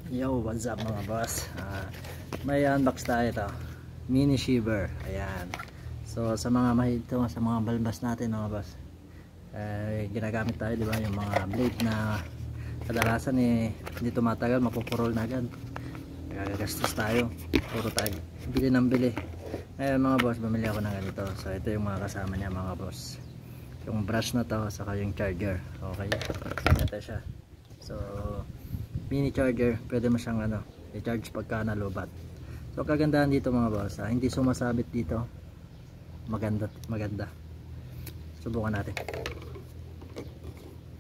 Yo, what's up mga boss? May unbox tayo ito, mini shiver. Ayan. So sa mga mahito, sa mga balbas natin mga boss, ginagamit tayo, di ba, yung mga blade na kadalasan hindi tumatagal, mapupurol na agad. Gagastos tayo, puro tayo bili ng bili. Ngayon mga boss, bumili ako ng ganito. So ito yung mga kasama niya mga boss, yung brush na to, saka yung charger. Okay, ito siya. So mini charger, pwede mo siyang i-charge pagka nalubat. So kagandahan dito mga boss, hindi sumasabit dito. Maganda. Subukan natin.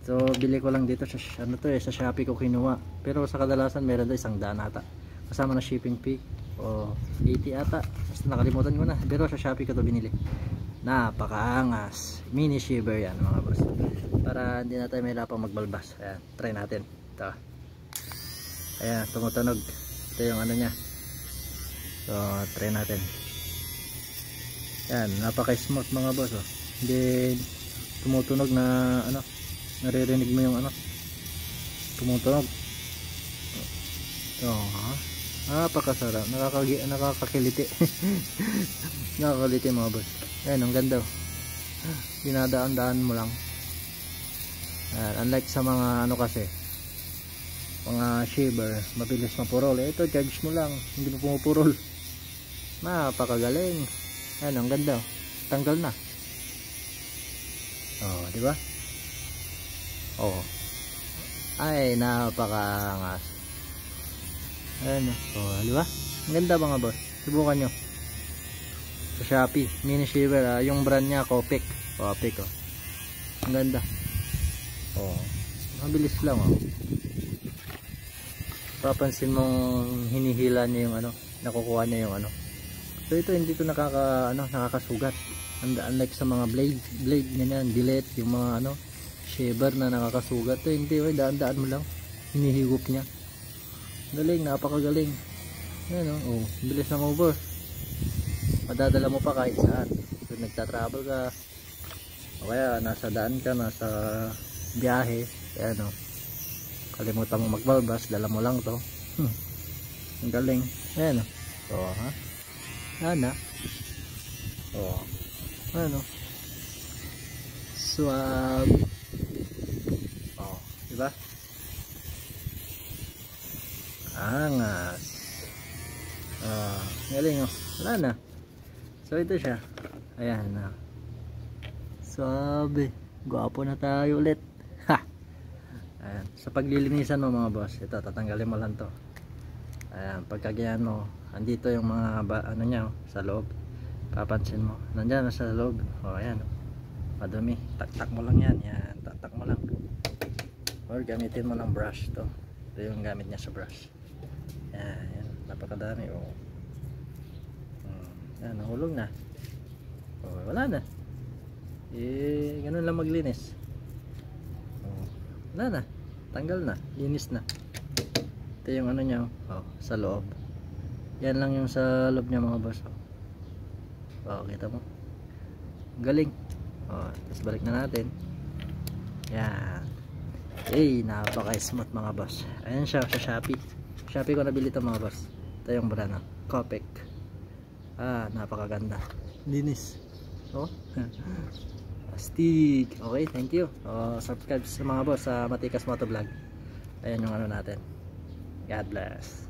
So bili ko lang dito sa sa Shopee ko kinuha. Pero sa kadalasan meron daw 100 ata. Kasama na shipping fee o 80 ata. Basta nakalimutan ko na. Pero sa Shopee ko to binili. Napakaangas. Mini shiver yan mga boss. Para hindi na tayo mahirapang magbalbas. Ayan, try natin. Ito. Ayan, tumutunog. Ito yung niya. So try natin. Yan, napaka-smooth mga boss, oh. Hindi tumutunog na naririnig mo yung tumutunog. So, napakasarap, nakakakiliti. Nakakaliti mga boss. Ayan, ang ganda, oh. Dinadaan-daan mo lang. Ayan, unlike sa mga kasi, mga shiver, mabilis mapurol. Ito, charge mo lang, hindi mo pumupurol. Napakagaling. Ayan, ang ganda, tanggal na. Oh, di ba? Oh. Ay, napakaangas. Ayan, oh, di ba? Ang ganda mga boss. Subukan nyo. Sa Shopee, mini shiver, yung brand niya Copic. Copic, oh. Ang ganda. Oh. Mabilis lang, oh. Papansin mong hinihila niya yung nakukuha niya yung So ito hindi to nakakasugat. Unlike sa mga blade ganyan, billet, yung mga shaver na nakakasugat. Ito hindi, daan-daan mo lang. Hinihigop niya. Galing, napakagaling. Ayan, oh, bilis na mo boss. Madadala mo pa kahit saan. Kung nagta-travel ka, o kaya nasa daan ka, nasa biyahe, ayan, oh. Kalimutan mo magbalbas, dala mo lang to. Ang galing. Ayan, oh. So, Ana. Oh. Swab. Oh, di ba? Angas. Oh, galing, oh. Wala na. So ito siya. Ayan na. Sabi, gwapo na tayo ulit. Ha. Ayan. Sa paglilinisan mo mga boss, ito tatanggalin mo lang to. Ayan, pagkagayan mo, andito yung mga niya, sa loob. Papansin mo, nandiyan sa loob. Oh, ayan. Madumi. Tak-tak mo lang yan. Yan, tak-tak mo lang. Or gamitin mo ng brush to. Ito yung gamit niya sa brush. Yan, yan. Napakadami. Oh. Yan, nahulog na. Oh, wala na. Ganun lang maglinis. Oh, wala na. Tanggal na. Linis na. Ito yung niya, oh, sa loob. Yan lang yung sa loob niya mga boss. Oh, kita mo. Galing. Oh, tapos balik na natin. Yan. Napaka-smooth mga boss. Ayan siya sa Shopee. Shopee ko nabili ito mga boss. Ito yung brand, Copic. Napakaganda. Linis. Oh. Astig. Okay, thank you. Subscribe sa mga boss sa Matikas Motovlog. Ayan yung natin. God bless.